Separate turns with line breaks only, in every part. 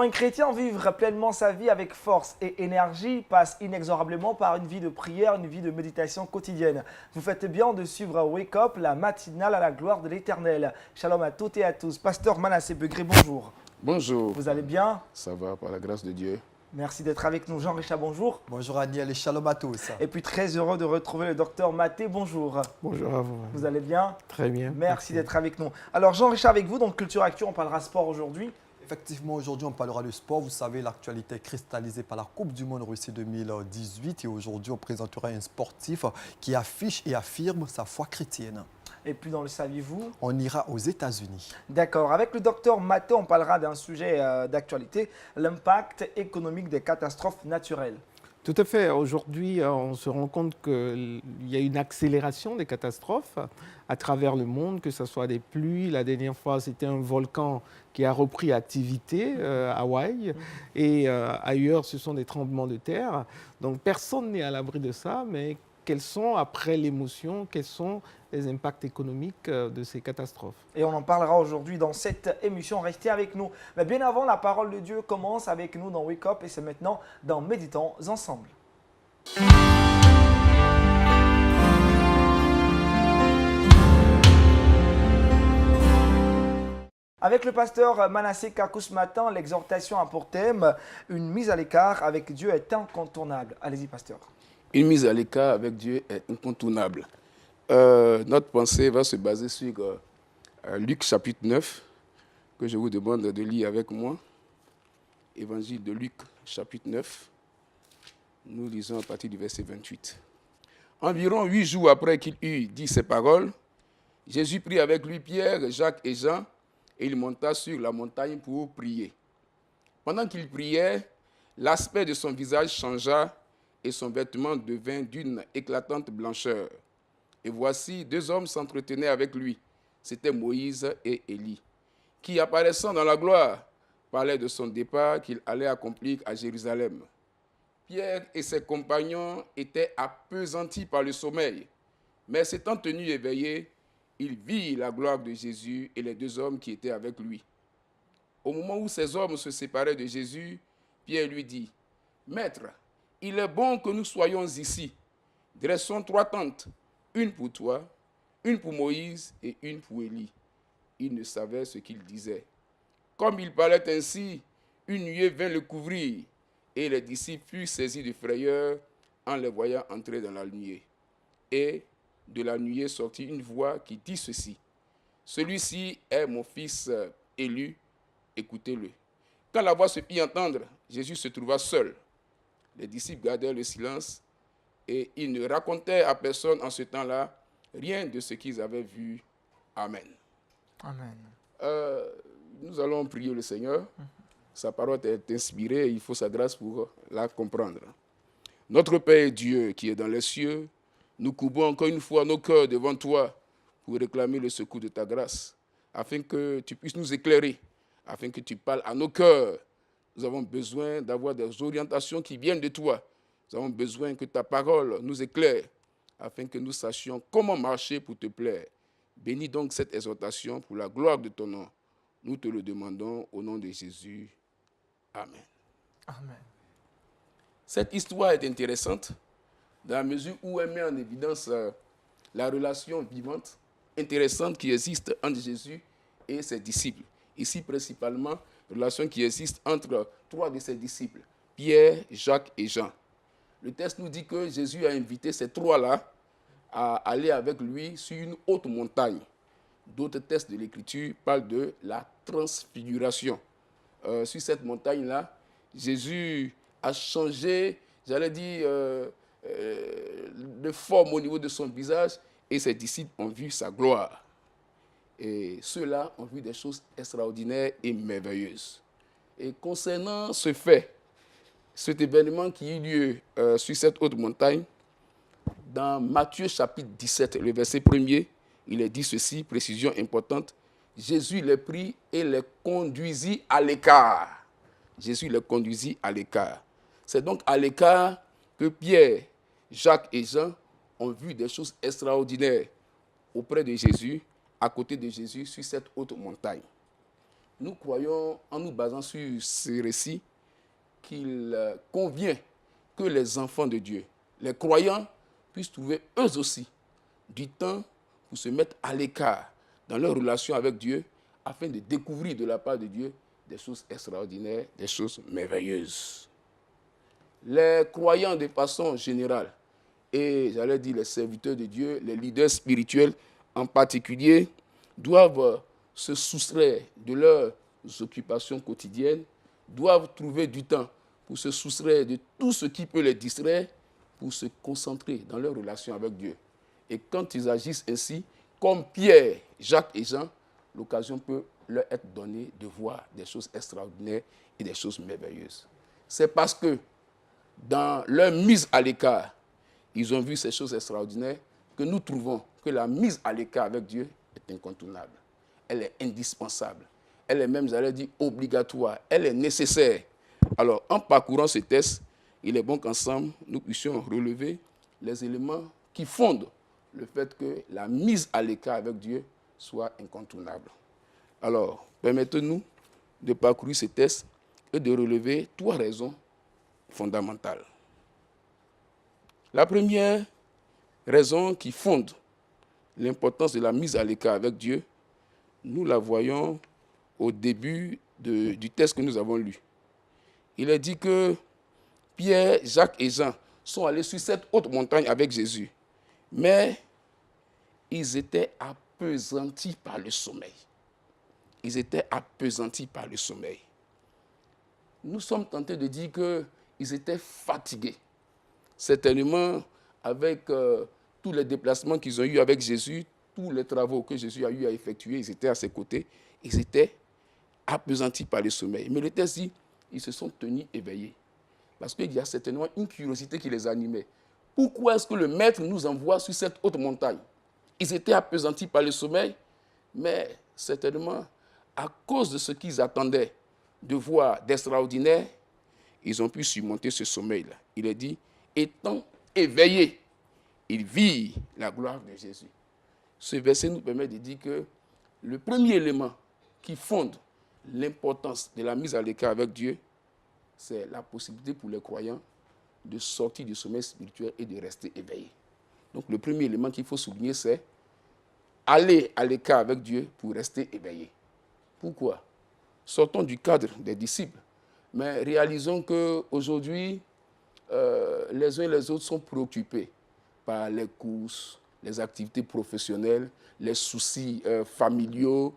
un chrétien, vivre pleinement sa vie avec force et énergie passe inexorablement par une vie de prière, une vie de méditation quotidienne. Vous faites bien de suivre Wake Up, la matinale à la gloire de l'Éternel. Shalom à toutes et à tous. Pasteur Manassé Begré, bonjour.
Bonjour.
Vous allez bien?
Ça va, par la grâce de Dieu.
Merci d'être avec nous. Jean-Richard, bonjour.
Bonjour Aniel et shalom à tous.
Et puis très heureux de retrouver le docteur Maté, bonjour.
Bonjour à vous.
Vous allez bien?
Très bien.
Merci d'être avec nous. Alors Jean-Richard, avec vous, donc Culture Actu, on parlera sport aujourd'hui.
Effectivement, aujourd'hui, on parlera de sport. Vous savez, l'actualité est cristallisée par la Coupe du Monde Russie 2018. Et aujourd'hui, on présentera un sportif qui affiche et affirme sa foi chrétienne.
Et puis dans le saviez-vous?
On ira aux États-Unis.
D'accord. Avec le docteur Maté, on parlera d'un sujet d'actualité, l'impact économique des catastrophes naturelles.
Tout à fait. Aujourd'hui, on se rend compte qu'il y a une accélération des catastrophes à travers le monde, que ce soit des pluies. La dernière fois, c'était un volcan qui a repris activité à Hawaï. Et ailleurs, ce sont des tremblements de terre. Donc, personne n'est à l'abri de ça. Mais quels sont, après l'émotion, quels sont les impacts économiques de ces catastrophes?
Et on en parlera aujourd'hui dans cette émission. Restez avec nous. Mais bien avant, la parole de Dieu commence avec nous dans Wake Up et c'est maintenant dans Méditons ensemble. Avec le pasteur Manassé Kakou ce matin, l'exhortation a pour thème une mise à l'écart avec Dieu est incontournable. Allez-y, pasteur.
Une mise à l'écart avec Dieu est incontournable. Notre pensée va se baser sur Luc chapitre 9, que je vous demande de lire avec moi. Évangile de Luc chapitre 9. Nous lisons à partir du verset 28. Environ 8 jours après qu'il eut dit ces paroles, Jésus prit avec lui Pierre, Jacques et Jean, et il monta sur la montagne pour prier. Pendant qu'il priait, l'aspect de son visage changea et son vêtement devint d'une éclatante blancheur. Et voici, 2 hommes s'entretenaient avec lui. C'étaient Moïse et Élie, qui, apparaissant dans la gloire, parlaient de son départ qu'il allait accomplir à Jérusalem. Pierre et ses compagnons étaient appesantis par le sommeil, mais s'étant tenus éveillés, ils virent la gloire de Jésus et les 2 hommes qui étaient avec lui. Au moment où ces hommes se séparaient de Jésus, Pierre lui dit, « Maître, il est bon que nous soyons ici. Dressons 3 tentes, une pour toi, une pour Moïse et une pour Élie. » Il ne savait ce qu'il disait. Comme il parlait ainsi, une nuée vint le couvrir, et les disciples furent saisis de frayeur en les voyant entrer dans la nuée. Et de la nuée sortit une voix qui dit ceci, « Celui-ci est mon fils élu, écoutez-le. » Quand la voix se fit entendre, Jésus se trouva seul. Les disciples gardèrent le silence et ils ne racontaient à personne en ce temps-là rien de ce qu'ils avaient vu. Amen.
Amen.
Nous allons prier le Seigneur. Sa parole est inspirée et il faut sa grâce pour la comprendre. Notre Père Dieu qui est dans les cieux, nous courbons encore une fois nos cœurs devant toi pour réclamer le secours de ta grâce, afin que tu puisses nous éclairer, afin que tu parles à nos cœurs. Nous avons besoin d'avoir des orientations qui viennent de toi. Nous avons besoin que ta parole nous éclaire, afin que nous sachions comment marcher pour te plaire. Bénis donc cette exhortation pour la gloire de ton nom. Nous te le demandons au nom de Jésus. Amen.
Amen.
Cette histoire est intéressante dans la mesure où elle met en évidence la relation vivante, intéressante qui existe entre Jésus et ses disciples. Ici, principalement, la relation qui existe entre 3 de ses disciples, Pierre, Jacques et Jean. Le texte nous dit que Jésus a invité ces 3-là à aller avec lui sur une haute montagne. D'autres textes de l'Écriture parlent de la transfiguration. Sur cette montagne-là, Jésus a changé, j'allais dire, de forme au niveau de son visage et ses disciples ont vu sa gloire. Et ceux-là ont vu des choses extraordinaires et merveilleuses. Et concernant ce fait, cet événement qui eut lieu sur cette haute montagne, dans Matthieu chapitre 17, le verset 1er, il est dit ceci, précision importante, Jésus les prit et les conduisit à l'écart. Jésus les conduisit à l'écart. C'est donc à l'écart que Pierre, Jacques et Jean ont vu des choses extraordinaires auprès de Jésus, à côté de Jésus, sur cette haute montagne. nous croyons, en nous basant sur ces récits, qu'il convient que les enfants de Dieu, les croyants, puissent trouver eux aussi du temps pour se mettre à l'écart dans leur relation avec Dieu afin de découvrir de la part de Dieu des choses extraordinaires, des choses merveilleuses. Les croyants de façon générale, et j'allais dire les serviteurs de Dieu, les leaders spirituels en particulier, doivent se soustraire de leurs occupations quotidiennes, doivent trouver du temps pour se soustraire de tout ce qui peut les distraire, pour se concentrer dans leur relation avec Dieu. Et quand ils agissent ainsi, comme Pierre, Jacques et Jean, l'occasion peut leur être donnée de voir des choses extraordinaires et des choses merveilleuses. C'est parce que dans leur mise à l'écart, ils ont vu ces choses extraordinaires que nous trouvons que la mise à l'écart avec Dieu est incontournable. Elle est indispensable. Elle est même, j'allais dire, obligatoire. Elle est nécessaire. Alors, en parcourant ce test, il est bon qu'ensemble, nous puissions relever les éléments qui fondent le fait que la mise à l'écart avec Dieu soit incontournable. Alors, permettez-nous de parcourir ce test et de relever 3 raisons fondamentales. La première raison qui fonde l'importance de la mise à l'écart avec Dieu, nous la voyons au début du texte que nous avons lu. Il est dit que Pierre, Jacques et Jean sont allés sur cette haute montagne avec Jésus, mais ils étaient appesantis par le sommeil. Ils étaient appesantis par le sommeil. Nous sommes tentés de dire qu'ils étaient fatigués. Certainement, avec tous les déplacements qu'ils ont eus avec Jésus, tous les travaux que Jésus a eu à effectuer, ils étaient à ses côtés, ils étaient appesantis par le sommeil. Mais le texte dit, ils se sont tenus éveillés. Parce qu'il y a certainement une curiosité qui les animait. Pourquoi est-ce que le Maître nous envoie sur cette haute montagne? Ils étaient appesantis par le sommeil, mais certainement, à cause de ce qu'ils attendaient de voir d'extraordinaire, ils ont pu surmonter ce sommeil-là. Il est dit, étant éveillés, ils virent la gloire de Jésus. Ce verset nous permet de dire que le premier élément qui fonde l'importance de la mise à l'écart avec Dieu, c'est la possibilité pour les croyants de sortir du sommeil spirituel et de rester éveillés. Donc le premier élément qu'il faut souligner, c'est aller à l'écart avec Dieu pour rester éveillé. Pourquoi? Sortons du cadre des disciples, mais réalisons qu'aujourd'hui, les uns et les autres sont préoccupés par les courses, les activités professionnelles, les soucis familiaux,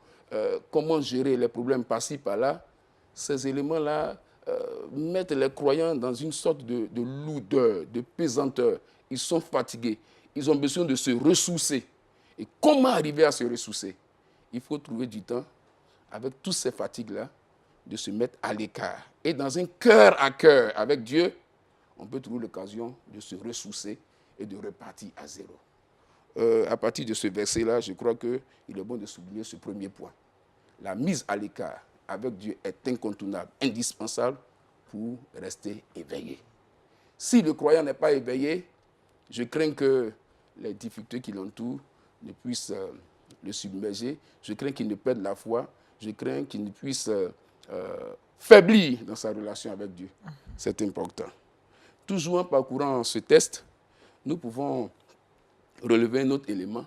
comment gérer les problèmes par-ci, par-là. Ces éléments-là mettent les croyants dans une sorte de lourdeur, de pesanteur. Ils sont fatigués. Ils ont besoin de se ressourcer. Et comment arriver à se ressourcer? Il faut trouver du temps, avec toutes ces fatigues-là, de se mettre à l'écart. Et dans un cœur à cœur avec Dieu, on peut trouver l'occasion de se ressourcer et de repartir à zéro. À partir de ce verset-là, je crois qu'il est bon de souligner ce premier point. La mise à l'écart avec Dieu est incontournable, indispensable pour rester éveillé. Si le croyant n'est pas éveillé, je crains que les difficultés qui l'entourent ne puissent le submerger. Je crains qu'il ne perde la foi. Je crains qu'il ne puisse faiblir dans sa relation avec Dieu. C'est important. Toujours en parcourant ce test, nous pouvons relever un autre élément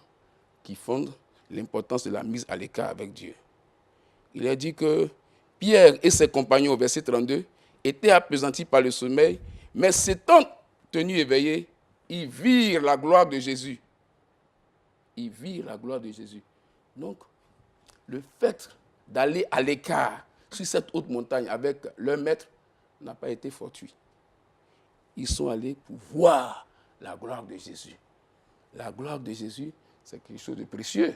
qui fonde l'importance de la mise à l'écart avec Dieu. Il est dit que Pierre et ses compagnons, au verset 32, étaient appesantis par le sommeil, mais s'étant tenus éveillés, ils virent la gloire de Jésus. Ils virent la gloire de Jésus. Donc, le fait d'aller à l'écart sur cette haute montagne avec leur maître n'a pas été fortuit. Ils sont allés pour voir la gloire de Jésus. La gloire de Jésus, c'est quelque chose de précieux.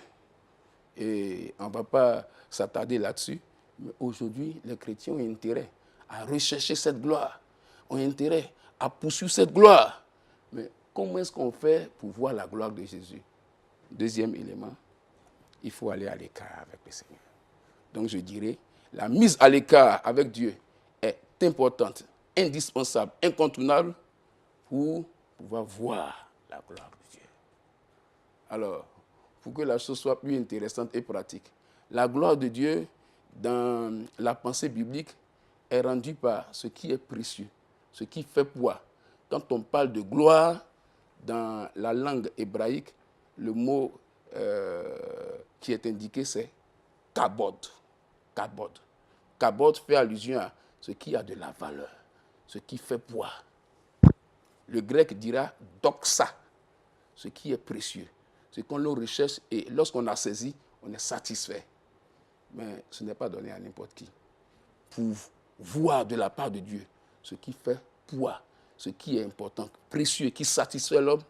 Et on ne va pas s'attarder là-dessus. Mais aujourd'hui, les chrétiens ont intérêt à rechercher cette gloire, ont intérêt à poursuivre cette gloire. Mais comment est-ce qu'on fait pour voir la gloire de Jésus? Deuxième élément, il faut aller à l'écart avec le Seigneur. Donc je dirais, la mise à l'écart avec Dieu est importante, indispensable, incontournable pour pouvoir voir la gloire de Dieu. Alors, pour que la chose soit plus intéressante et pratique, la gloire de Dieu dans la pensée biblique est rendu par ce qui est précieux, ce qui fait poids. Quand on parle de gloire, dans la langue hébraïque, le mot qui est indiqué, c'est kabod. Kabod. Kabod fait allusion à ce qui a de la valeur, ce qui fait poids. Le grec dira doxa, ce qui est précieux, ce qu'on le recherche et lorsqu'on a saisi, on est satisfait. Mais ce n'est pas donné à n'importe qui. Pour voir de la part de Dieu ce qui fait poids, ce qui est important, précieux, qui satisfait l'homme,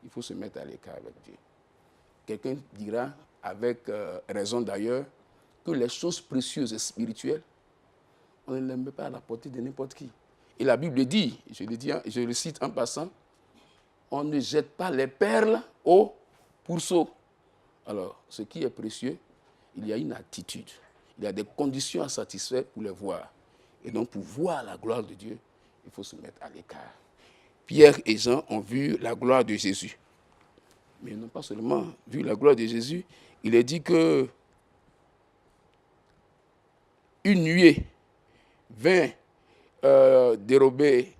il faut se mettre à l'écart avec Dieu. Quelqu'un dira, avec raison d'ailleurs, que les choses précieuses et spirituelles, on ne les met pas à la portée de n'importe qui. Et la Bible dit, je le cite en passant, on ne jette pas les perles au pourceau. Alors, ce qui est précieux, il y a une attitude, il y a des conditions à satisfaire pour les voir. Et donc, pour voir la gloire de Dieu, il faut se mettre à l'écart. Pierre et Jean ont vu la gloire de Jésus. Mais ils n'ont pas seulement vu la gloire de Jésus, il est dit que une nuée vint dérober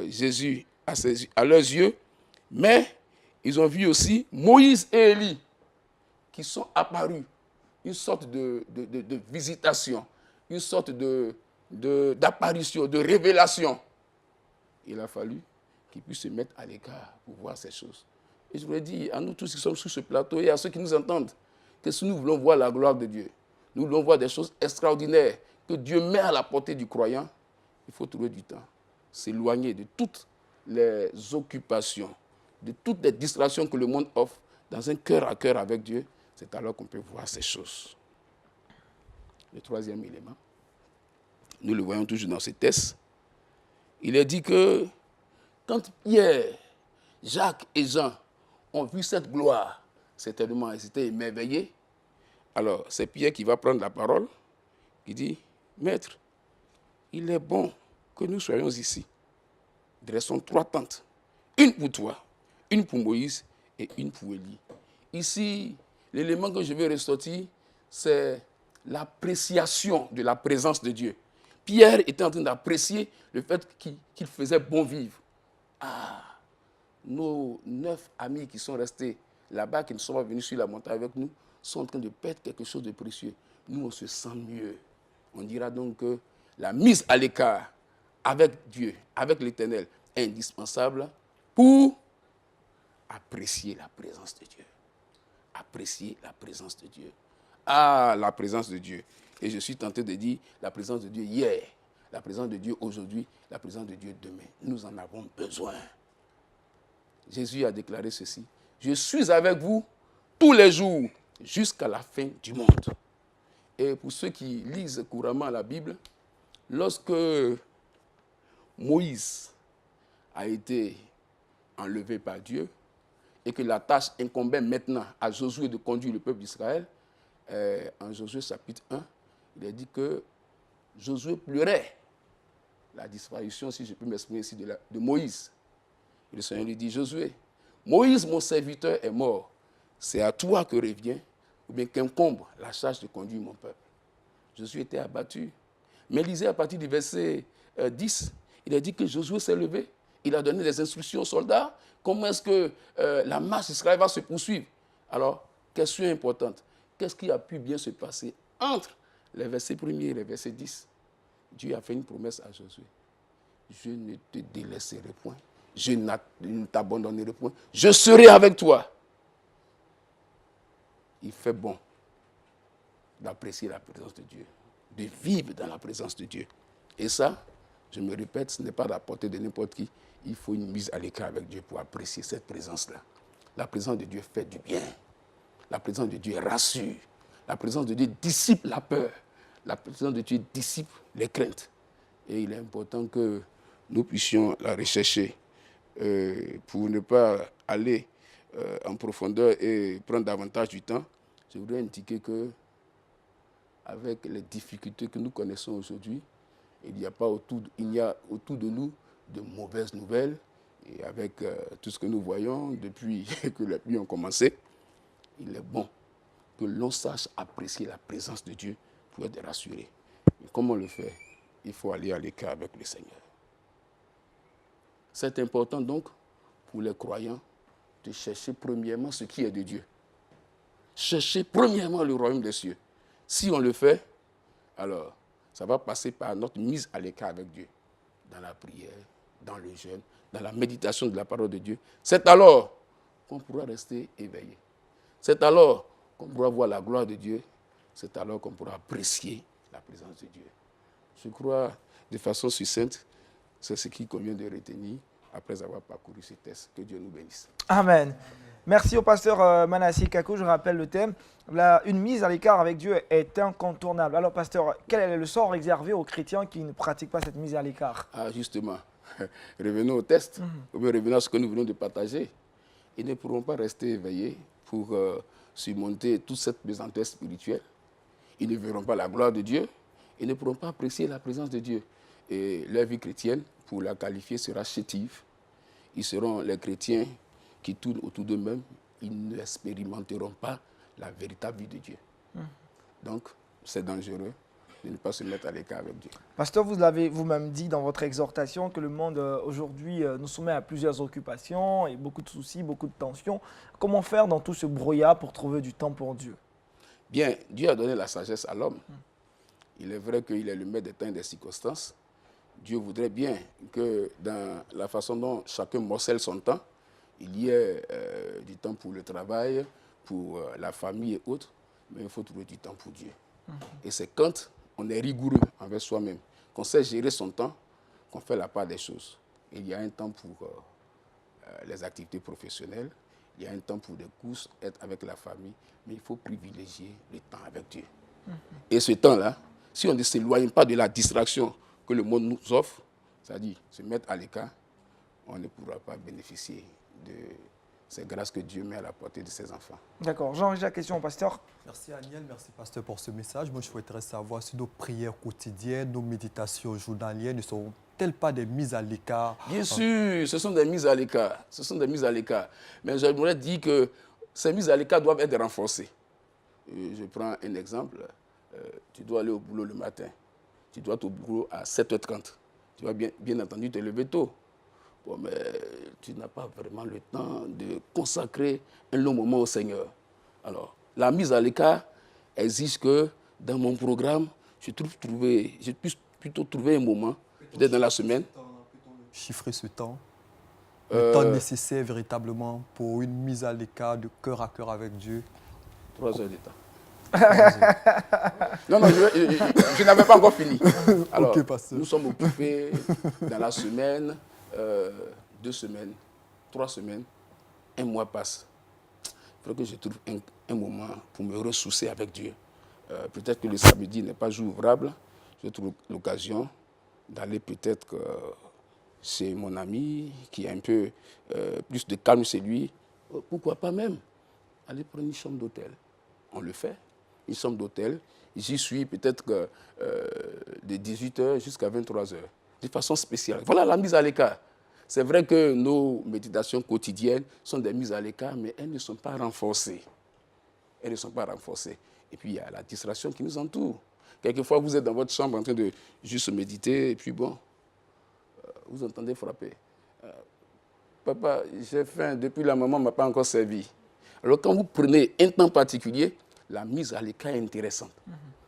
Jésus à leurs yeux, mais ils ont vu aussi Moïse et Élie qui sont apparus, une sorte de visitation, une sorte d'apparition, de révélation. Il a fallu qu'ils puissent se mettre à l'écart pour voir ces choses. Et je voudrais dire à nous tous qui sommes sur ce plateau et à ceux qui nous entendent, que si nous voulons voir la gloire de Dieu, nous voulons voir des choses extraordinaires que Dieu met à la portée du croyant, il faut trouver du temps, s'éloigner de toutes les occupations, de toutes les distractions que le monde offre, dans un cœur à cœur avec Dieu, c'est alors qu'on peut voir ces choses. Le troisième élément, nous le voyons toujours dans ces textes, il est dit que quand Pierre, Jacques et Jean ont vu cette gloire, certainement ils étaient émerveillés. Alors c'est Pierre qui va prendre la parole, qui dit, Maître, il est bon que nous soyons ici. Dressons 3 tentes, une pour toi, une pour Moïse et une pour Élie. Ici, l'élément que je vais ressortir, c'est l'appréciation de la présence de Dieu. Pierre était en train d'apprécier le fait qu'il faisait bon vivre. Ah, nos 9 amis qui sont restés là-bas, qui ne sont pas venus sur la montagne avec nous, sont en train de perdre quelque chose de précieux. Nous, on se sent mieux. On dira donc que la mise à l'écart avec Dieu, avec l'Éternel, est indispensable pour apprécier la présence de Dieu. Apprécier la présence de Dieu. Ah, la présence de Dieu. Et je suis tenté de dire la présence de Dieu hier, la présence de Dieu aujourd'hui, la présence de Dieu demain. Nous en avons besoin. Jésus a déclaré ceci. Je suis avec vous tous les jours jusqu'à la fin du monde. Et pour ceux qui lisent couramment la Bible, lorsque Moïse a été enlevé par Dieu et que la tâche incombait maintenant à Josué de conduire le peuple d'Israël, en Josué chapitre 1, il est dit que Josué pleurait la disparition, si je peux m'exprimer ici, de Moïse. Et le Seigneur lui dit, Josué, Moïse, mon serviteur, est mort. C'est à toi que revient, ou bien qu'incombe la charge de conduire mon peuple. Josué était abattu. Mais lisez à partir du verset 10, il a dit que Josué s'est levé. Il a donné des instructions aux soldats. Comment est-ce que la marche d'Israël va se poursuivre? Alors, question importante. Qu'est-ce qui a pu bien se passer entre les versets 1er et les versets 10? Dieu a fait une promesse à Josué. Je ne te délaisserai point. Je ne t'abandonnerai point. Je serai avec toi. Il fait bon d'apprécier la présence de Dieu, de vivre dans la présence de Dieu. Et ça, je me répète, ce n'est pas à la portée de n'importe qui. Il faut une mise à l'écart avec Dieu pour apprécier cette présence-là. La présence de Dieu fait du bien. La présence de Dieu rassure. La présence de Dieu dissipe la peur. La présence de Dieu dissipe les craintes. Et il est important que nous puissions la rechercher pour ne pas aller en profondeur et prendre davantage du temps. Je voudrais indiquer que avec les difficultés que nous connaissons aujourd'hui, il n'y a autour de nous de mauvaises nouvelles. Et avec tout ce que nous voyons depuis que les pluies ont commencé, il est bon que l'on sache apprécier la présence de Dieu pour être rassuré. Mais comment on le fait? Il faut aller à l'écart avec le Seigneur. C'est important donc pour les croyants de chercher premièrement ce qui est de Dieu. Chercher premièrement le royaume des cieux. Si on le fait, alors ça va passer par notre mise à l'écart avec Dieu. Dans la prière, dans le jeûne, dans la méditation de la parole de Dieu. C'est alors qu'on pourra rester éveillé. C'est alors qu'on pourra voir la gloire de Dieu. C'est alors qu'on pourra apprécier la présence de Dieu. Je crois, de façon succincte, c'est ce qu'il convient de retenir après avoir parcouru ces tests. Que Dieu nous bénisse.
Amen. Merci au pasteur Manasseh Kakou. Je rappelle le thème. Une mise à l'écart avec Dieu est incontournable. Alors, pasteur, quel est le sort réservé aux chrétiens qui ne pratiquent pas cette mise à l'écart?
Ah, justement. Revenons au test, ou bien revenons à ce que nous venons de partager. Ils ne pourront pas rester éveillés pour surmonter toute cette pesantesse spirituelle. Ils ne verront pas la gloire de Dieu. Ils ne pourront pas apprécier la présence de Dieu. Et leur vie chrétienne, pour la qualifier, sera chétive. Ils seront les chrétiens qui tournent autour d'eux-mêmes. Ils n'expérimenteront pas la véritable vie de Dieu. Donc, c'est dangereux de ne pas se mettre à l'écart avec Dieu.
Pasteur, vous l'avez vous-même dit dans votre exhortation que le monde aujourd'hui nous soumet à plusieurs occupations et beaucoup de soucis, beaucoup de tensions. Comment faire dans tout ce brouillard pour trouver du temps pour Dieu?
Bien, Dieu a donné la sagesse à l'homme. Il est vrai qu'il est le maître des temps et des circonstances. Dieu voudrait bien que dans la façon dont chacun morcelle son temps, il y ait du temps pour le travail, pour la famille et autres, mais il faut trouver du temps pour Dieu. Et c'est quand on est rigoureux envers soi-même, qu'on sait gérer son temps, qu'on fait la part des choses. Il y a un temps pour les activités professionnelles, il y a un temps pour des courses, être avec la famille, mais il faut privilégier le temps avec Dieu. Et ce temps-là, si on ne s'éloigne pas de la distraction que le monde nous offre, c'est-à-dire se mettre à l'écart, on ne pourra pas bénéficier de ces grâces que Dieu met à la portée de ses enfants.
D'accord. Jean-Jacques, la question au pasteur.
Merci Aniel, merci pasteur pour ce message. Moi, je souhaiterais savoir si nos prières quotidiennes, nos méditations journalières ne sont-elles pas des mises à l'écart?
Bien sûr, ce sont des mises à l'écart. Ce sont des mises à l'écart. Mais j'aimerais dire que ces mises à l'écart doivent être renforcées. Je prends un exemple. Tu dois aller au boulot le matin. Tu dois être au boulot à 7h30. Tu vas bien entendu te lever tôt. Bon, mais tu n'as pas vraiment le temps de consacrer un long moment au Seigneur. Alors, la mise à l'écart exige que dans mon programme, je puisse plutôt trouver un moment, peut-être dans la semaine.
Chiffrer ce temps, le temps nécessaire véritablement pour une mise à l'écart de cœur à cœur avec Dieu.
3 heures de temps. Non, je n'avais pas encore fini. Alors,
Ok, pasteur.
nous sommes occupés dans la semaine, 2 semaines, 3 semaines, un mois passe. Il faudrait que je trouve un moment pour me ressourcer avec Dieu. Peut-être que le samedi n'est pas jour ouvrable. Je trouve l'occasion d'aller peut-être chez mon ami qui a un peu plus de calme chez lui. Pourquoi pas même aller prendre une chambre d'hôtel. On le fait. Une chambre d'hôtel. J'y suis peut-être de 18h jusqu'à 23h, de façon spéciale. Voilà la mise à l'écart. C'est vrai que nos méditations quotidiennes sont des mises à l'écart, mais elles ne sont pas renforcées. Elles ne sont pas renforcées. Et puis, il y a la distraction qui nous entoure. Quelquefois, vous êtes dans votre chambre en train de juste méditer, et puis bon, vous entendez frapper. Papa, j'ai faim, depuis la maman ne m'a pas encore servi. Alors, quand vous prenez un temps particulier, la mise à l'écart est intéressante.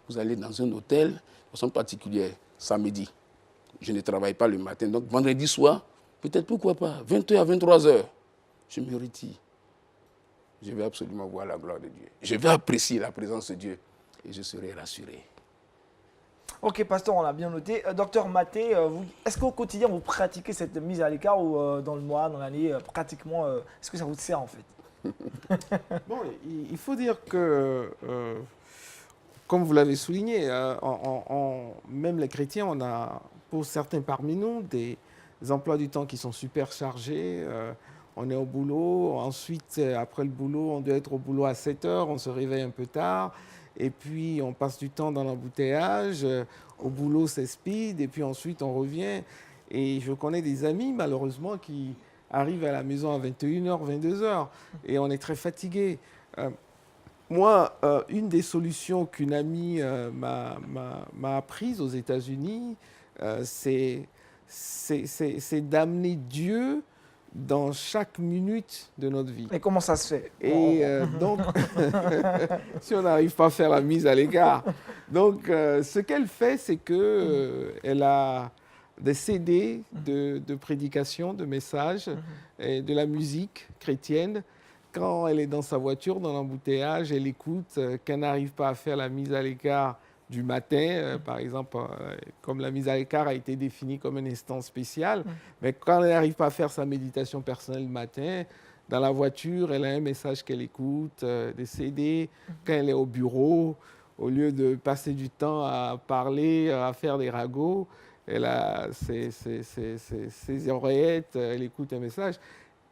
Vous allez dans un hôtel, de façon particulière, samedi. Je ne travaille pas le matin, donc vendredi soir, peut-être pourquoi pas, 20h à 23h, je me retire. Je vais absolument voir la gloire de Dieu. Je vais apprécier la présence de Dieu et je serai rassuré.
Ok, pasteur, on l'a bien noté. Docteur Mathé, est-ce qu'au quotidien, vous pratiquez cette mise à l'écart ou dans le mois, dans l'année, pratiquement, est-ce que ça vous sert en fait?
Bon, il faut dire que, comme vous l'avez souligné, même les chrétiens, on a, pour certains parmi nous, des emplois du temps qui sont super chargés. On est au boulot, ensuite, après le boulot, on doit être au boulot à 7 heures, on se réveille un peu tard, et puis on passe du temps dans l'embouteillage, au boulot c'est speed, et puis ensuite on revient. Et je connais des amis, malheureusement, qui arrivent à la maison à 21h, 22h, et on est très fatigué. Moi, une des solutions qu'une amie m'a apprises aux États-Unis, c'est d'amener Dieu dans chaque minute de notre vie.
Et comment ça se fait?
Et donc, si on n'arrive pas à faire la mise à l'écart. Donc, ce qu'elle fait, c'est que elle a des CD de prédication, de messages, et de la musique chrétienne. Quand elle est dans sa voiture, dans l'embouteillage, elle écoute, qu'elle n'arrive pas à faire la mise à l'écart du matin, par exemple, comme la mise à l'écart a été définie comme un instant spécial, mais quand elle n'arrive pas à faire sa méditation personnelle le matin, dans la voiture, elle a un message qu'elle écoute, des CD. Quand elle est au bureau, au lieu de passer du temps à parler, à faire des ragots, elle a ses oreillettes, elle écoute un message.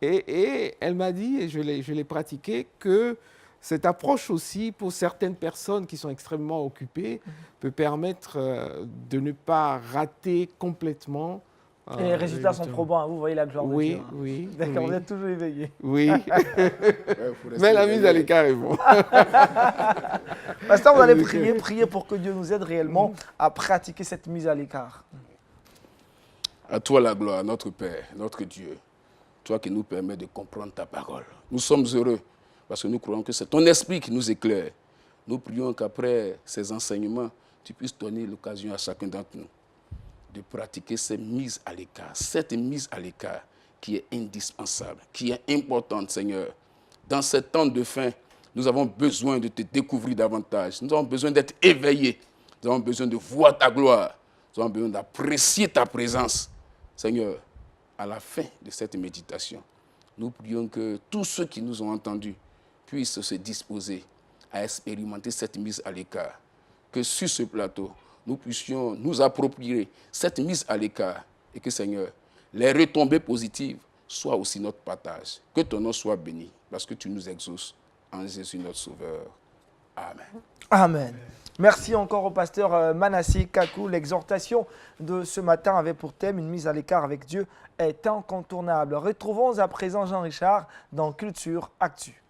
Et elle m'a dit, et je l'ai pratiqué, que cette approche aussi, pour certaines personnes qui sont extrêmement occupées, peut permettre de ne pas rater complètement.
Et les résultats sont probants, vous voyez la gloire de Dieu.
Oui.
D'accord, vous êtes toujours éveillé.
Oui. Mais la mise à l'écart est bon.
Pasteur, vous allez prier pour que Dieu nous aide réellement à pratiquer cette mise à l'écart.
À toi la gloire, notre Père, notre Dieu. Toi qui nous permets de comprendre ta parole. Nous sommes heureux parce que nous croyons que c'est ton esprit qui nous éclaire. Nous prions qu'après ces enseignements, tu puisses donner l'occasion à chacun d'entre nous de pratiquer cette mise à l'écart qui est indispensable, qui est importante, Seigneur. Dans ce temps de fin, nous avons besoin de te découvrir davantage. Nous avons besoin d'être éveillés. Nous avons besoin de voir ta gloire. Nous avons besoin d'apprécier ta présence. Seigneur, à la fin de cette méditation, nous prions que tous ceux qui nous ont entendus puissent se disposer à expérimenter cette mise à l'écart. Que sur ce plateau, nous puissions nous approprier cette mise à l'écart et que, Seigneur, les retombées positives soient aussi notre partage. Que ton nom soit béni parce que tu nous exauces en Jésus notre Sauveur. Amen.
Amen. Merci encore au pasteur Manassé Kakou. L'exhortation de ce matin avait pour thème une mise à l'écart avec Dieu est incontournable. Retrouvons à présent Jean-Richard dans Culture Actu.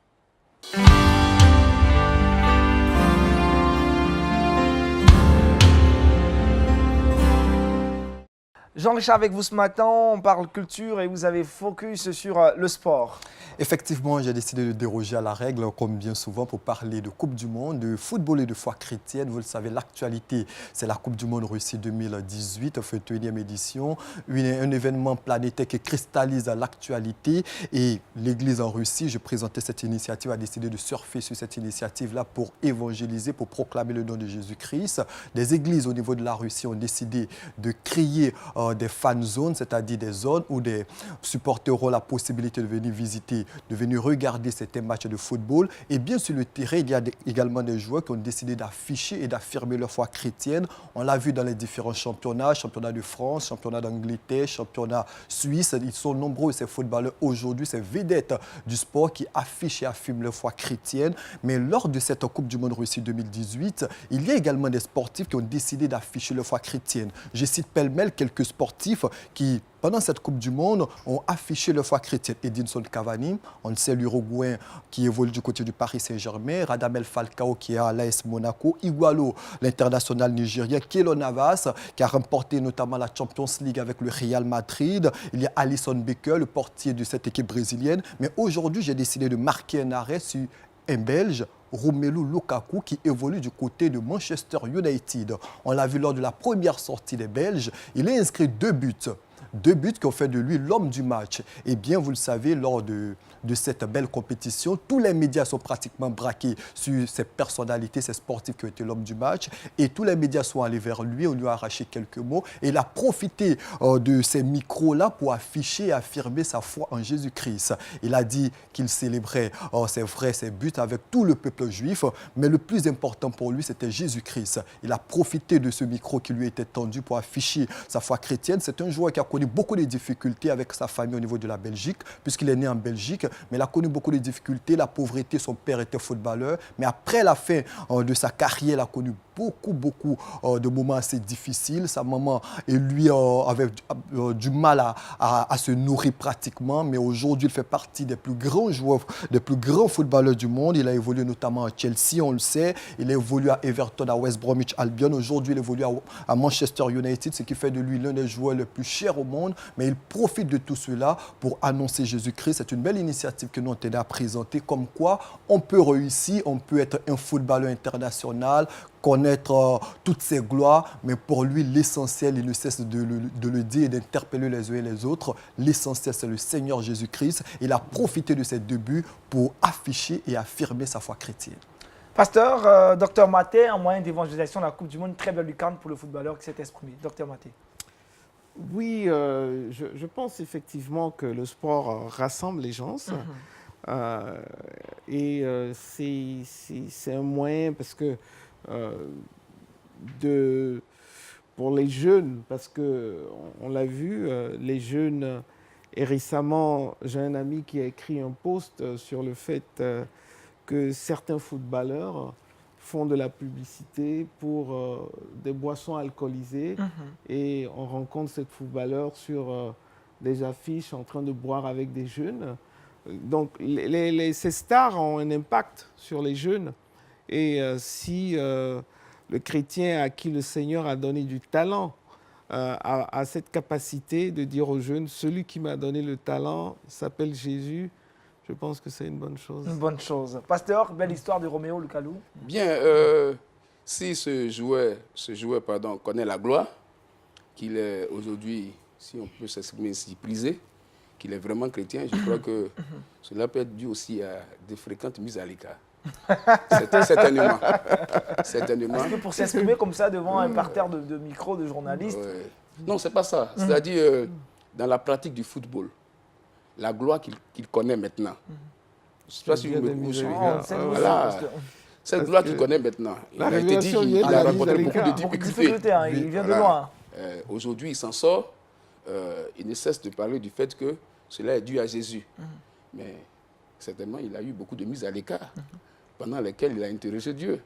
Jean-Richard, avec vous ce matin, on parle culture et vous avez focus sur le sport.
Effectivement, j'ai décidé de déroger à la règle, comme bien souvent, pour parler de Coupe du Monde, de football et de foi chrétienne. Vous le savez, l'actualité, c'est la Coupe du Monde Russie 2018, 21e édition, un événement planétaire qui cristallise l'actualité. Et l'Église en Russie, je présentais cette initiative, a décidé de surfer sur cette initiative-là pour évangéliser, pour proclamer le nom de Jésus-Christ. Des églises au niveau de la Russie ont décidé de créer des fan zones, c'est-à-dire des zones où des supporters auront la possibilité de venir visiter, de venir regarder certains matchs de football. Et bien sur le terrain, il y a également des joueurs qui ont décidé d'afficher et d'affirmer leur foi chrétienne. On l'a vu dans les différents championnats, championnat de France, championnat d'Angleterre, championnat suisse. Ils sont nombreux, ces footballeurs aujourd'hui, ces vedettes du sport qui affichent et affirment leur foi chrétienne. Mais lors de cette Coupe du Monde Russie 2018, il y a également des sportifs qui ont décidé d'afficher leur foi chrétienne. Je cite pêle-mêle quelques sportifs qui, pendant cette Coupe du Monde, ont affiché leur foi chrétienne. Edinson Cavani, on le sait, l'Uruguayen qui évolue du côté du Paris Saint-Germain, Radamel Falcao qui est à l'AS Monaco, Igualo, l'international nigérien, Keylor Navas qui a remporté notamment la Champions League avec le Real Madrid. Il y a Alisson Becker, le portier de cette équipe brésilienne. Mais aujourd'hui, j'ai décidé de marquer un arrêt sur un Belge, Romelu Lukaku, qui évolue du côté de Manchester United. On l'a vu lors de la première sortie des Belges. Il a inscrit 2 buts. 2 buts qui ont fait de lui l'homme du match. Et bien, vous le savez, lors de cette belle compétition, tous les médias sont pratiquement braqués sur ces personnalités, ces sportifs qui ont été l'homme du match. Et tous les médias sont allés vers lui, on lui a arraché quelques mots. Et il a profité de ces micros-là pour afficher et affirmer sa foi en Jésus-Christ. Il a dit qu'il célébrait, c'est vrai, ses buts avec tout le peuple juif. Mais le plus important pour lui, c'était Jésus-Christ. Il a profité de ce micro qui lui était tendu pour afficher sa foi chrétienne. C'est un joueur qui a connu beaucoup de difficultés avec sa famille au niveau de la Belgique, puisqu'il est né en Belgique, mais il a connu beaucoup de difficultés, la pauvreté, son père était footballeur, mais après la fin de sa carrière, il a connu beaucoup de moments assez difficiles. Sa maman et lui avaient du mal à se nourrir pratiquement, mais aujourd'hui, il fait partie des plus grands joueurs, des plus grands footballeurs du monde. Il a évolué notamment à Chelsea, on le sait. Il a évolué à Everton, à West Bromwich Albion. Aujourd'hui, il évolue à Manchester United, ce qui fait de lui l'un des joueurs les plus chers au monde. Mais il profite de tout cela pour annoncer Jésus-Christ. C'est une belle initiative que nous avons à présenter, comme quoi on peut réussir, on peut être un footballeur international, connaître toutes ses gloires, mais pour lui, l'essentiel, il ne cesse de le dire et d'interpeller les uns et les autres. L'essentiel, c'est le Seigneur Jésus-Christ. Il a profité de ses débuts pour afficher et affirmer sa foi chrétienne.
Pasteur, Dr Maté, en moyen d'évangélisation de la Coupe du Monde, très belle lucarne pour le footballeur qui s'est exprimé. Dr Maté.
Oui, je pense effectivement que le sport rassemble les gens. Et c'est un moyen parce que pour les jeunes, parce qu'on l'a vu, les jeunes, et récemment, j'ai un ami qui a écrit un post sur le fait que certains footballeurs font de la publicité pour des boissons alcoolisées et on rencontre ces footballeurs sur des affiches en train de boire avec des jeunes. Donc, ces stars ont un impact sur les jeunes. Et si le chrétien à qui le Seigneur a donné du talent a cette capacité de dire aux jeunes, celui qui m'a donné le talent s'appelle Jésus, je pense que c'est une bonne chose.
Une bonne chose. Pasteur, belle histoire de Roméo Lukaku.
Bien, si ce joueur connaît la gloire, qu'il est aujourd'hui, si on peut s'exprimer ainsi, prisé, qu'il est vraiment chrétien, je crois que cela peut être dû aussi à de fréquentes mises à l'écart. Certainement.
Parce que pour s'exprimer comme ça devant un parterre de micros, de journalistes...
Non, ce n'est pas ça. C'est-à-dire, dans la pratique du football, la gloire qu'il connaît maintenant. Je ne sais pas si vous me suivez. Cette gloire qu'il connaît maintenant. Il a été dit qu'il a rencontré beaucoup de difficultés.
Il vient de loin.
Aujourd'hui, il s'en sort. Il ne cesse de parler du fait que cela est dû à Jésus. Mais certainement, il a eu beaucoup de mises à l'écart pendant lesquelles il a interrogé Dieu.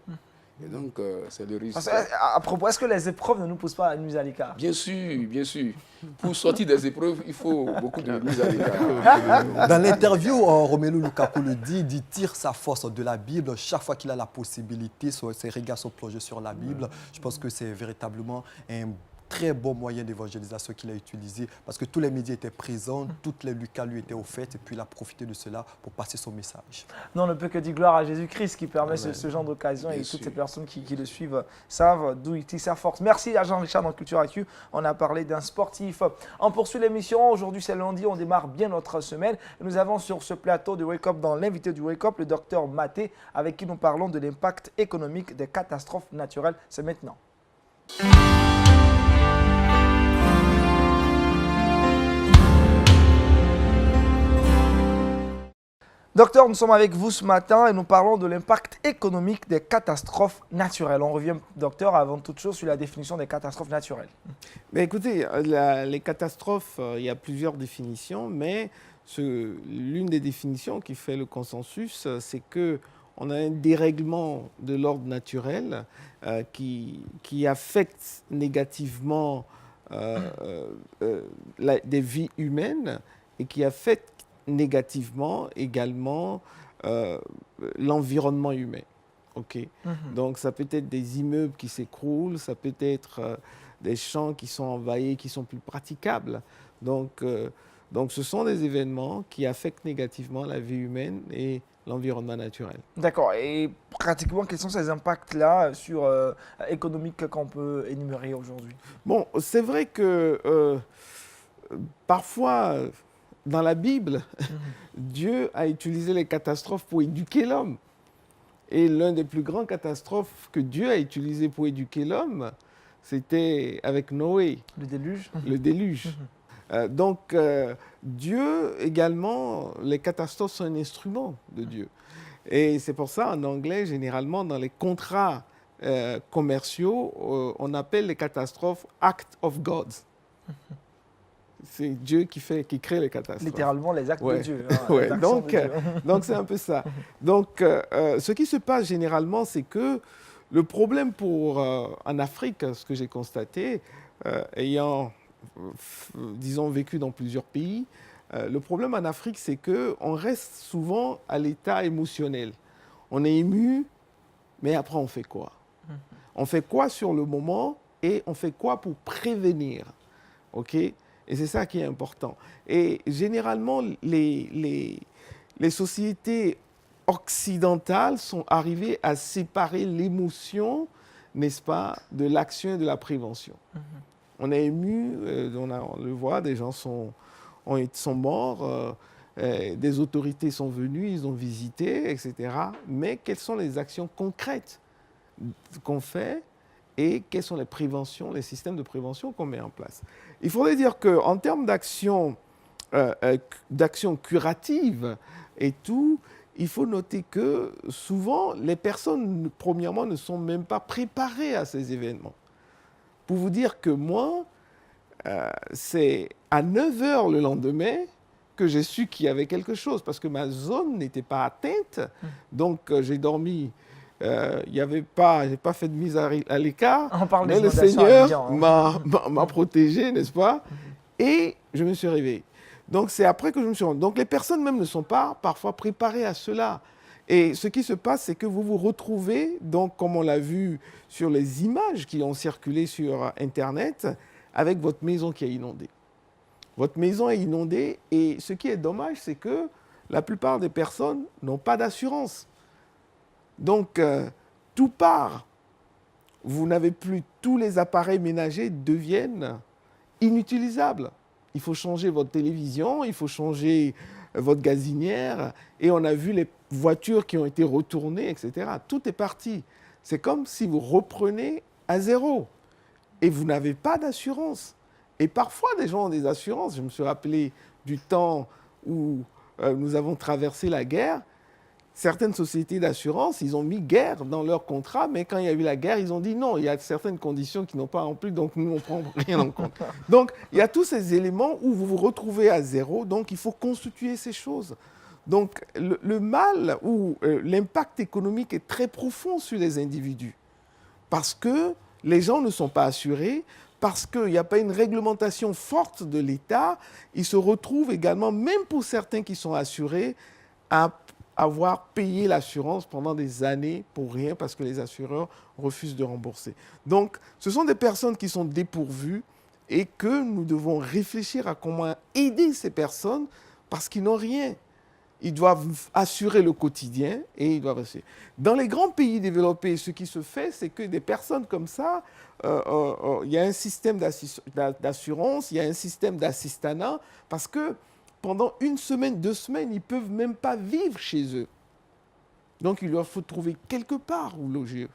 Et donc, c'est le résultat.
À propos, est-ce que les épreuves ne nous poussent pas à une mise à l'écart?
Bien sûr, bien sûr. Pour sortir des épreuves, il faut beaucoup de mise à l'écart.
Dans l'interview, Romelu Lukaku le dit, il tire sa force de la Bible. Chaque fois qu'il a la possibilité, ses regards sont plongés sur la Bible. Je pense que c'est véritablement un très bon moyen d'évangélisation qu'il a utilisé parce que tous les médias étaient présents, toutes les lucas lui étaient offertes et puis il a profité de cela pour passer son message.
Non, on ne peut que dire gloire à Jésus-Christ qui permet ce genre d'occasion et toutes ces personnes qui le suivent savent d'où il tire sa force. Merci à Jean-Richard dans Culture Actu. On a parlé d'un sportif. On poursuit l'émission. Aujourd'hui, c'est lundi. On démarre bien notre semaine. Nous avons sur ce plateau de Wake Up, dans l'invité du Wake Up, le docteur Maté, avec qui nous parlons de l'impact économique des catastrophes naturelles. C'est maintenant. Docteur, nous sommes avec vous ce matin et nous parlons de l'impact économique des catastrophes naturelles. On revient, docteur, avant toute chose, sur la définition des catastrophes naturelles.
Mais écoutez, les catastrophes, il y a plusieurs définitions, mais l'une des définitions qui fait le consensus, c'est qu'on a un dérèglement de l'ordre naturel qui affecte négativement des vies humaines et qui affecte négativement également l'environnement humain. Okay. Donc ça peut être des immeubles qui s'écroulent, ça peut être des champs qui sont envahis, qui sont plus praticables. Donc ce sont des événements qui affectent négativement la vie humaine et l'environnement naturel.
D'accord. Et pratiquement, quels sont ces impacts-là économiques qu'on peut énumérer aujourd'hui? Bon,
c'est vrai que parfois, dans la Bible, Dieu a utilisé les catastrophes pour éduquer l'homme. Et l'un des plus grandes catastrophes que Dieu a utilisé pour éduquer l'homme, c'était avec Noé.
Le déluge.
Le déluge. Donc, Dieu également, les catastrophes sont un instrument de Dieu. Et c'est pour ça, en anglais, généralement, dans les contrats commerciaux, on appelle les catastrophes « act of God ». C'est Dieu qui crée les catastrophes.
Littéralement, les actes de Dieu.
Ouais.
Les actions de Dieu.
Donc, c'est un peu ça. Donc, ce qui se passe généralement, c'est que le problème en Afrique, ce que j'ai constaté, ayant, disons, vécu dans plusieurs pays, le problème en Afrique, c'est qu'on reste souvent à l'état émotionnel. On est ému, mais après, on fait quoi? On fait quoi sur le moment et on fait quoi pour prévenir? OK? Et c'est ça qui est important. Et généralement, les sociétés occidentales sont arrivées à séparer l'émotion, n'est-ce pas, de l'action et de la prévention. On est ému, on le voit, des gens sont morts, des autorités sont venues, ils ont visité, etc. Mais quelles sont les actions concrètes qu'on fait et quelles sont les préventions, les systèmes de prévention qu'on met en place? Il faudrait dire qu'en termes d'action curative et tout, il faut noter que souvent, les personnes, premièrement, ne sont même pas préparées à ces événements. Pour vous dire que moi, c'est à 9h le lendemain que j'ai su qu'il y avait quelque chose, parce que ma zone n'était pas atteinte. Donc, j'ai dormi. J'ai pas fait de mise à l'écart. Mais le Seigneur m'a protégé, n'est-ce pas? Et je me suis réveillé. Donc, c'est après que je me suis rendu. Donc, les personnes même ne sont pas parfois préparées à cela. Et ce qui se passe, c'est que vous vous retrouvez, donc, comme on l'a vu sur les images qui ont circulé sur Internet, avec votre maison qui est inondée. Votre maison est inondée et ce qui est dommage, c'est que la plupart des personnes n'ont pas d'assurance. Donc, tout part. Vous n'avez plus, tous les appareils ménagers deviennent inutilisables. Il faut changer votre télévision, il faut changer votre gazinière. Et on a vu les voitures qui ont été retournées, etc. Tout est parti. C'est comme si vous reprenez à zéro. Et vous n'avez pas d'assurance. Et parfois, des gens ont des assurances. Je me suis rappelé du temps où nous avons traversé la guerre. Certaines sociétés d'assurance, ils ont mis guerre dans leur contrat, mais quand il y a eu la guerre, ils ont dit non, il y a certaines conditions qui n'ont pas rempli, donc nous, on ne prend rien en compte. Donc, il y a tous ces éléments où vous vous retrouvez à zéro, donc il faut constituer ces choses. Donc, le mal ou l'impact économique est très profond sur les individus, parce que les gens ne sont pas assurés, parce qu'il n'y a pas une réglementation forte de l'État. Ils se retrouvent également, même pour certains qui sont assurés, à avoir payé l'assurance pendant des années pour rien parce que les assureurs refusent de rembourser. Donc, ce sont des personnes qui sont dépourvues et que nous devons réfléchir à comment aider ces personnes parce qu'ils n'ont rien. Ils doivent assurer le quotidien et ils doivent assurer. Dans les grands pays développés, ce qui se fait, c'est que des personnes comme ça, il y a un système d'assurance, il y a un système d'assistanat, parce que pendant 1 semaine, 2 semaines, ils ne peuvent même pas vivre chez eux. Donc, il leur faut trouver quelque part où loger.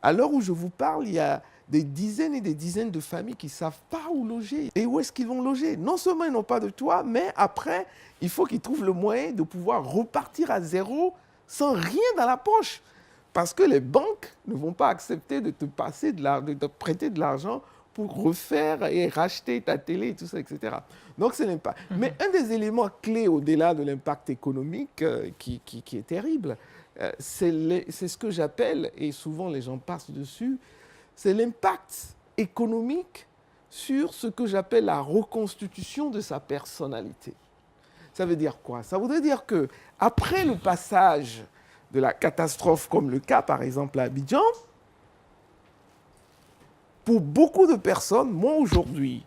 À l'heure où je vous parle, il y a des dizaines et des dizaines de familles qui ne savent pas où loger. Et où est-ce qu'ils vont loger? Non seulement ils n'ont pas de toit, mais après, il faut qu'ils trouvent le moyen de pouvoir repartir à zéro sans rien dans la poche. Parce que les banques ne vont pas accepter de te prêter de l'argent pour refaire et racheter ta télé et tout ça, etc. Donc, c'est l'impact. Mais un des éléments clés au-delà de l'impact économique qui est terrible, c'est ce que j'appelle, et souvent les gens passent dessus, c'est l'impact économique sur ce que j'appelle la reconstitution de sa personnalité. Ça veut dire quoi? Ça voudrait dire qu'après le passage de la catastrophe, comme le cas par exemple à Abidjan, pour beaucoup de personnes, moi aujourd'hui,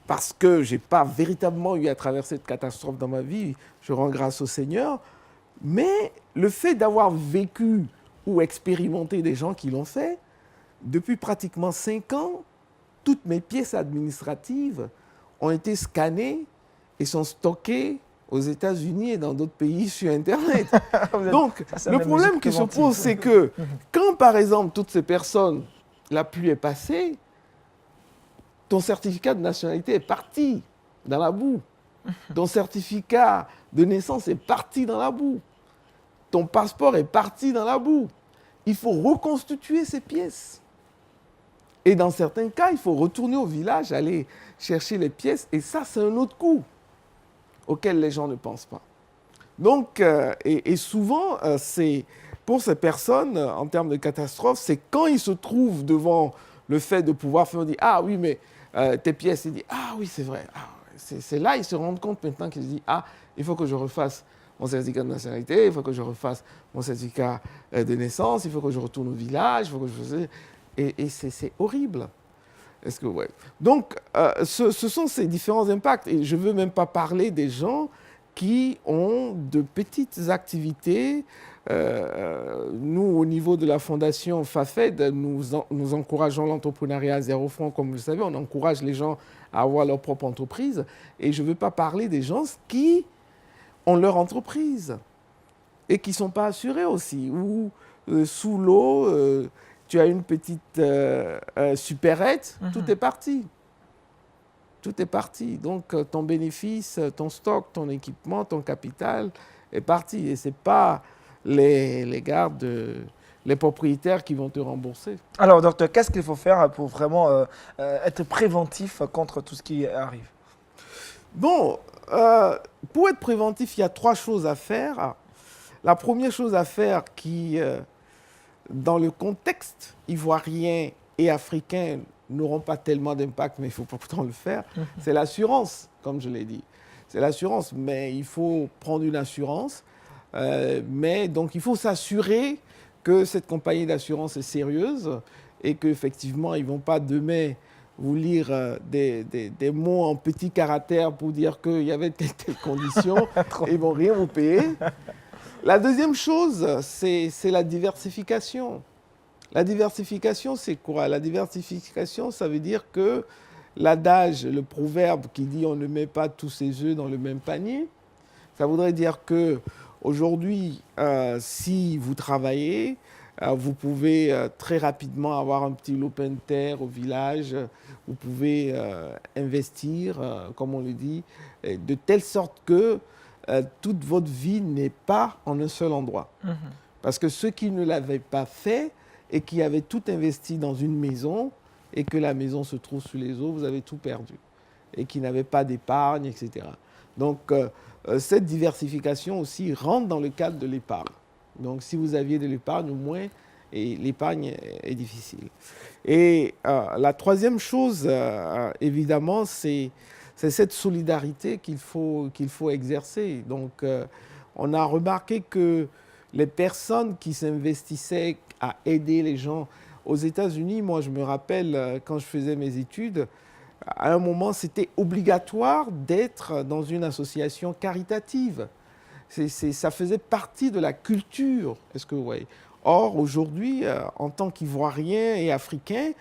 parce que je n'ai pas véritablement eu à traverser cette catastrophe dans ma vie, je rends grâce au Seigneur, mais le fait d'avoir vécu ou expérimenté des gens qui l'ont fait, depuis pratiquement 5 ans, toutes mes pièces administratives ont été scannées et sont stockées aux États-Unis et dans d'autres pays sur Internet. Donc, le problème qui se pose, c'est que quand, par exemple, toutes ces personnes, la pluie est passée, ton certificat de nationalité est parti dans la boue. Ton certificat de naissance est parti dans la boue. Ton passeport est parti dans la boue. Il faut reconstituer ces pièces. Et dans certains cas, il faut retourner au village, aller chercher les pièces. Et ça, c'est un autre coût auquel les gens ne pensent pas. Donc, et souvent, pour ces personnes, en termes de catastrophe, c'est quand ils se trouvent devant le fait de pouvoir faire dire « Ah oui, mais tes pièces », ils disent « Ah oui, c'est vrai. Ah, c'est là ils se rendent compte maintenant qu'ils se disent « Ah, il faut que je refasse mon certificat de nationalité, il faut que je refasse mon certificat de naissance, il faut que je retourne au village, il faut que je... » Et c'est horrible. Est-ce que, ouais. Donc, ce sont ces différents impacts. Et je ne veux même pas parler des gens qui ont de petites activités. Nous, au niveau de la fondation FAFED, nous encourageons l'entrepreneuriat à 0 francs, comme vous le savez. On encourage les gens à avoir leur propre entreprise. Et je ne veux pas parler des gens qui ont leur entreprise et qui ne sont pas assurés aussi. Ou sous l'eau, tu as une petite supérette, tout est parti. Tout est parti. Donc, ton bénéfice, ton stock, ton équipement, ton capital est parti. Et ce n'est pas les gardes, les propriétaires qui vont te rembourser.
Alors, docteur, qu'est-ce qu'il faut faire pour vraiment être préventif contre tout ce qui arrive?
Bon, pour être préventif, il y a 3 choses à faire. La première chose à faire qui, dans le contexte ivoirien et africain, n'auront pas tellement d'impact, mais il faut pourtant le faire, c'est l'assurance, comme je l'ai dit. C'est l'assurance, mais il faut prendre une assurance. Mais donc, il faut s'assurer que cette compagnie d'assurance est sérieuse et qu'effectivement, ils ne vont pas demain vous lire des mots en petits caractères pour dire qu'il y avait telle condition et ils ne vont rien vous payer. La deuxième chose, c'est la diversification. La diversification, c'est quoi? La diversification, ça veut dire que l'adage, le proverbe qui dit « on ne met pas tous ses œufs dans le même panier », ça voudrait dire qu'aujourd'hui, si vous travaillez, vous pouvez très rapidement avoir un petit lopin de terre au village, vous pouvez investir, comme on le dit, de telle sorte que toute votre vie n'est pas en un seul endroit. Parce que ceux qui ne l'avaient pas fait et qui avaient tout investi dans une maison et que la maison se trouve sous les eaux, vous avez tout perdu. Et qui n'avaient pas d'épargne, etc. Donc, cette diversification aussi rentre dans le cadre de l'épargne. Donc, si vous aviez de l'épargne, au moins, et l'épargne est difficile. Et la troisième chose, évidemment, c'est cette solidarité qu'il faut exercer. Donc, on a remarqué que les personnes qui s'investissaient à aider les gens aux États-Unis, moi, je me rappelle, quand je faisais mes études, à un moment, c'était obligatoire d'être dans une association caritative. Ça faisait partie de la culture. Est-ce que vous voyez? Or, aujourd'hui, en tant qu'Ivoiriens et Africains,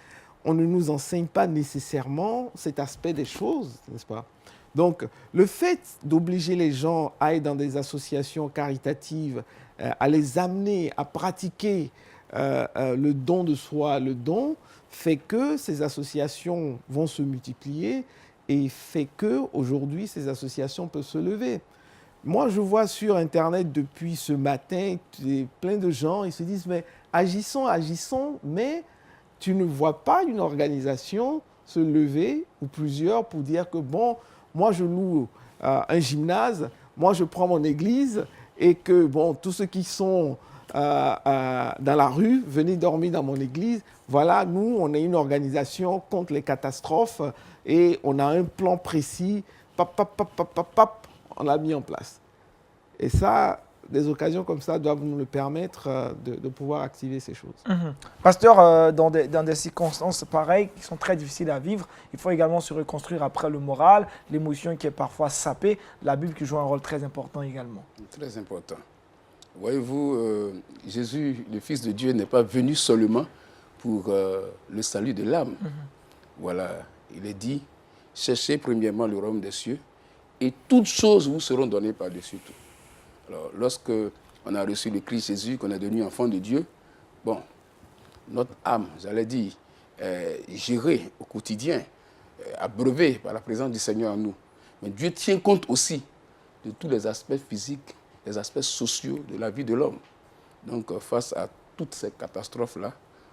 on ne nous enseigne pas nécessairement cet aspect des choses, n'est-ce pas? Donc, le fait d'obliger les gens à aller dans des associations caritatives, à les amener à pratiquer le don de soi, le don, fait que ces associations vont se multiplier et fait qu'aujourd'hui, ces associations peuvent se lever. Moi, je vois sur Internet depuis ce matin plein de gens, ils se disent « mais agissons, agissons », mais tu ne vois pas une organisation se lever ou plusieurs pour dire que bon, moi je loue un gymnase, moi je prends mon église et que bon, tous ceux qui sont dans la rue, venez dormir dans mon église. Voilà, nous, on est une organisation contre les catastrophes et on a un plan précis. On l'a mis en place. Et ça, des occasions comme ça doivent nous le permettre de pouvoir activer ces choses.
Pasteur, dans des circonstances pareilles qui sont très difficiles à vivre, il faut également se reconstruire après le moral, l'émotion qui est parfois sapée, la Bible qui joue un rôle très important également. Très
important. Voyez-vous, Jésus, le Fils de Dieu, n'est pas venu seulement pour le salut de l'âme. Voilà, il est dit, cherchez premièrement le royaume des cieux et toutes choses vous seront données par-dessus tout. Alors, lorsque on a reçu le Christ Jésus, qu'on est devenu enfant de Dieu, bon, notre âme, j'allais dire, gérée au quotidien, abreuvée par la présence du Seigneur en nous. Mais Dieu tient compte aussi de tous les aspects physiques, les aspects sociaux de la vie de l'homme. Donc, face à toutes ces catastrophes-là,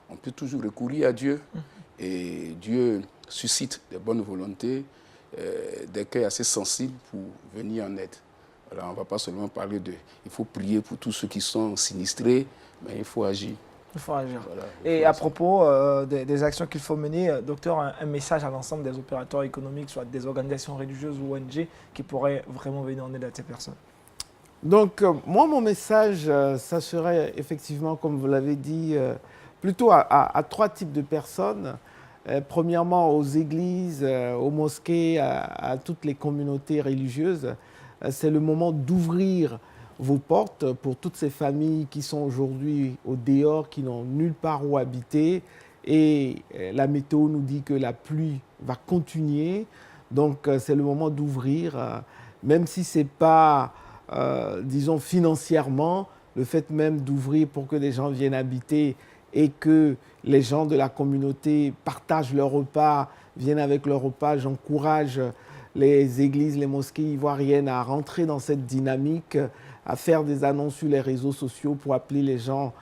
on peut toujours recourir à Dieu Et Dieu suscite des bonnes volontés, des cœurs assez sensibles pour venir en aide. Alors, on ne va pas seulement parler de... Il faut prier pour tous ceux qui sont sinistrés, mais il faut agir.
Il faut agir.
Voilà,
Et à propos des actions qu'il faut mener, docteur, un message à l'ensemble des opérateurs économiques, soit des organisations religieuses ou ONG, qui pourraient vraiment venir en aide à ces personnes.
Donc, moi, mon message, ça serait effectivement, comme vous l'avez dit, plutôt à trois types de personnes. Premièrement, aux églises, aux mosquées, à toutes les communautés religieuses. C'est le moment d'ouvrir vos portes pour toutes ces familles qui sont aujourd'hui au dehors, qui n'ont nulle part où habiter. Et la météo nous dit que la pluie va continuer. Donc, c'est le moment d'ouvrir, même si ce n'est pas, disons, financièrement, le fait même d'ouvrir pour que les gens viennent habiter et que les gens de la communauté partagent leur repas, viennent avec leur repas. J'encourage les églises, les mosquées ivoiriennes à rentrer dans cette dynamique, à faire des annonces sur les réseaux sociaux pour appeler les gens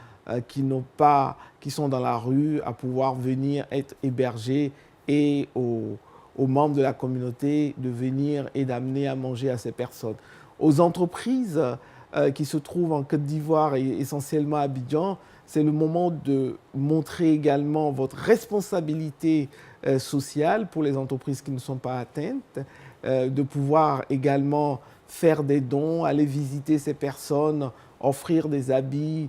qui sont dans la rue à pouvoir venir être hébergés et aux membres de la communauté de venir et d'amener à manger à ces personnes. Aux entreprises qui se trouvent en Côte d'Ivoire et essentiellement à Abidjan, c'est le moment de montrer également votre responsabilité sociale pour les entreprises qui ne sont pas atteintes, de pouvoir également faire des dons, aller visiter ces personnes, offrir des habits,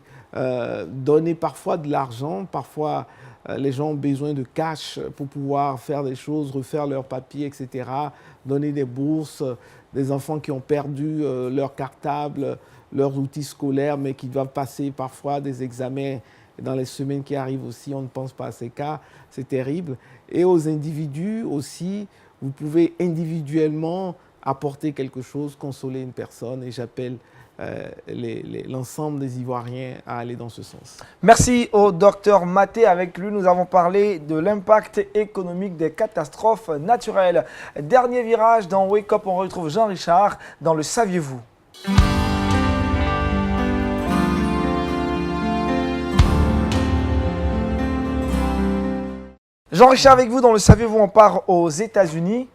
donner parfois de l'argent, parfois les gens ont besoin de cash pour pouvoir faire des choses, refaire leurs papiers, etc. Donner des bourses, des enfants qui ont perdu leur cartable, leurs outils scolaires, mais qui doivent passer parfois des examens dans les semaines qui arrivent aussi. On ne pense pas à ces cas, c'est terrible. Et aux individus aussi, vous pouvez individuellement apporter quelque chose, consoler une personne. Et j'appelle l'ensemble des Ivoiriens à aller dans ce sens.
Merci au docteur Maté. Avec lui, nous avons parlé de l'impact économique des catastrophes naturelles. Dernier virage dans Wake Up, on retrouve Jean-Richard dans le Saviez-vous. Jean-Richard, avec vous dans le Saviez-vous, on part aux États-Unis.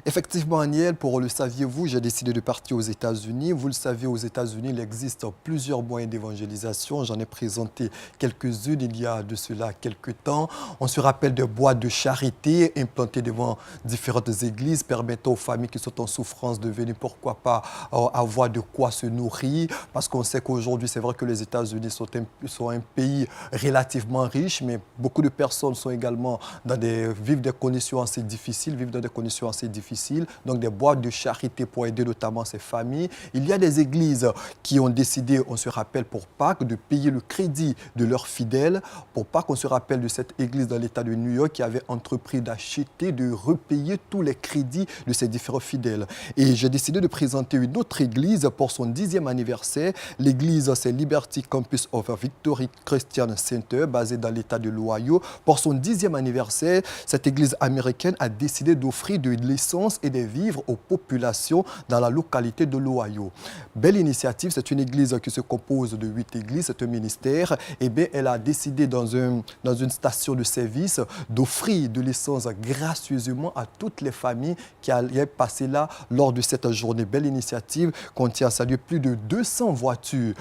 Effectivement, Aniel, pour le saviez-vous, j'ai décidé de partir aux États-Unis. Vous le savez, aux États-Unis, il existe plusieurs moyens d'évangélisation. J'en ai présenté quelques-unes il y a de cela quelques temps. On se rappelle des boîtes de charité implantées devant différentes églises, permettant aux familles qui sont en souffrance de venir, pourquoi pas, avoir de quoi se nourrir. Parce qu'on sait qu'aujourd'hui, c'est vrai que les États-Unis sont un pays relativement riche, mais beaucoup de personnes sont également vivent des conditions assez difficiles, donc des boîtes de charité pour aider notamment ces familles. Il y a des églises qui ont décidé, on se rappelle pour Pâques, de payer le crédit de leurs fidèles. Pour Pâques, on se rappelle de cette église dans l'État de New York qui avait entrepris d'acheter, de repayer tous les crédits de ses différents fidèles. Et j'ai décidé de présenter une autre église pour son 10e anniversaire. L'église, c'est Liberty Campus of Victory Christian Center, basée dans l'État de l'Ohio. Pour son 10e anniversaire, cette église américaine a décidé d'offrir de l'essence et des vivres aux populations dans la localité de l'Ohio. Belle initiative, c'est une église qui se compose de 8 églises, c'est un ministère. Et bien, elle a décidé dans une station de service d'offrir de l'essence gracieusement à toutes les familles qui allaient passer là lors de cette journée. Belle initiative, contient à saluer plus de 200 voitures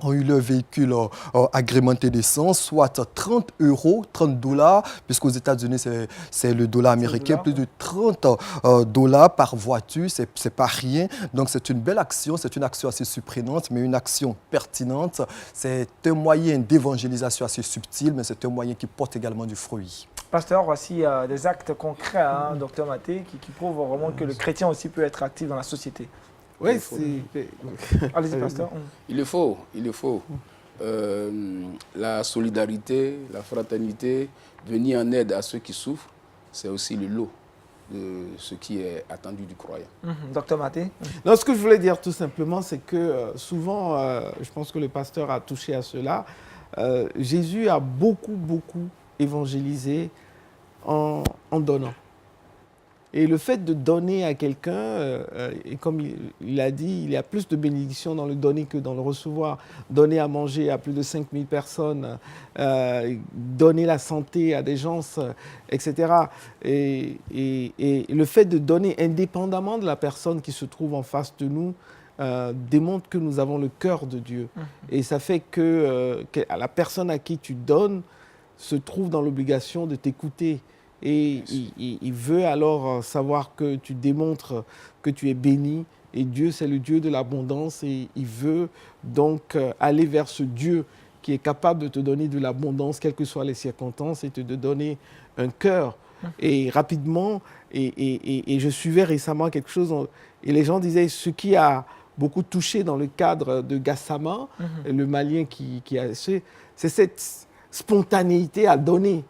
ont eu leur véhicule agrémenté d'essence, soit 30 €, 30 $, puisqu'aux États-Unis, c'est le dollar américain, plus de 30 $ par voiture, c'est pas rien. Donc, c'est une belle action, c'est une action assez surprenante, mais une action pertinente. C'est un moyen d'évangélisation assez subtil, mais c'est un moyen qui porte également du fruit.
Pasteur, voici des actes concrets, docteur Maté, qui prouvent vraiment que le chrétien aussi peut être actif dans la société.
Oui,
Allez-y, pasteur.
Il le faut. La solidarité, la fraternité, venir en aide à ceux qui souffrent, c'est aussi le lot de ce qui est attendu du croyant.
Docteur Maté.
Non, ce que je voulais dire tout simplement, c'est que souvent, je pense que le pasteur a touché à cela, Jésus a beaucoup évangélisé en donnant. Et le fait de donner à quelqu'un, et comme il a dit, il y a plus de bénédictions dans le donner que dans le recevoir. Donner à manger à plus de 5000 personnes, donner la santé à des gens, etc. Et le fait de donner indépendamment de la personne qui se trouve en face de nous, démontre que nous avons le cœur de Dieu. Et ça fait que la personne à qui tu donnes se trouve dans l'obligation de t'écouter. Et il veut alors savoir que tu démontres que tu es béni. Et Dieu, c'est le Dieu de l'abondance. Et il veut donc aller vers ce Dieu qui est capable de te donner de l'abondance, quelles que soient les circonstances, et de te donner un cœur. Et rapidement, et je suivais récemment quelque chose, et les gens disaient, ce qui a beaucoup touché dans le cadre de Gassama, le Malien qui a... C'est cette spontanéité à donner,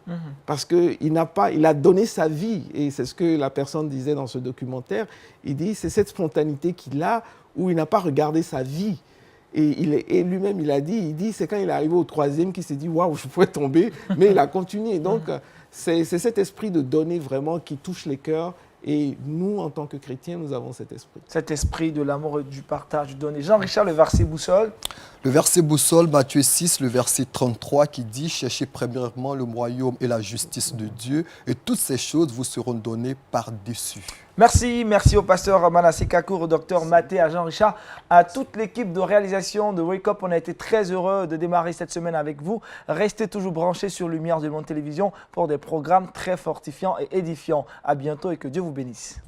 parce qu'il a donné sa vie, et c'est ce que la personne disait dans ce documentaire. Il dit, c'est cette spontanéité qu'il a, où il n'a pas regardé sa vie. Et lui-même, il a dit, c'est quand il est arrivé au 3e qu'il s'est dit, waouh, je pourrais tomber, mais il a continué. Donc, c'est cet esprit de donner vraiment qui touche les cœurs. Et nous, en tant que chrétiens, nous avons cet esprit.
Cet esprit de l'amour et du partage, du donner. Jean-Richard, le verset boussole.
Le verset boussole, Matthieu 6, le verset 33 qui dit « Cherchez premièrement le royaume et la justice de Dieu et toutes ces choses vous seront données par-dessus. »
Merci au pasteur Manassé Kakour, au docteur Mathé, à Jean-Richard, à toute l'équipe de réalisation de Wake Up. On a été très heureux de démarrer cette semaine avec vous. Restez toujours branchés sur Lumière du Monde Télévision pour des programmes très fortifiants et édifiants. À bientôt et que Dieu vous bénisse.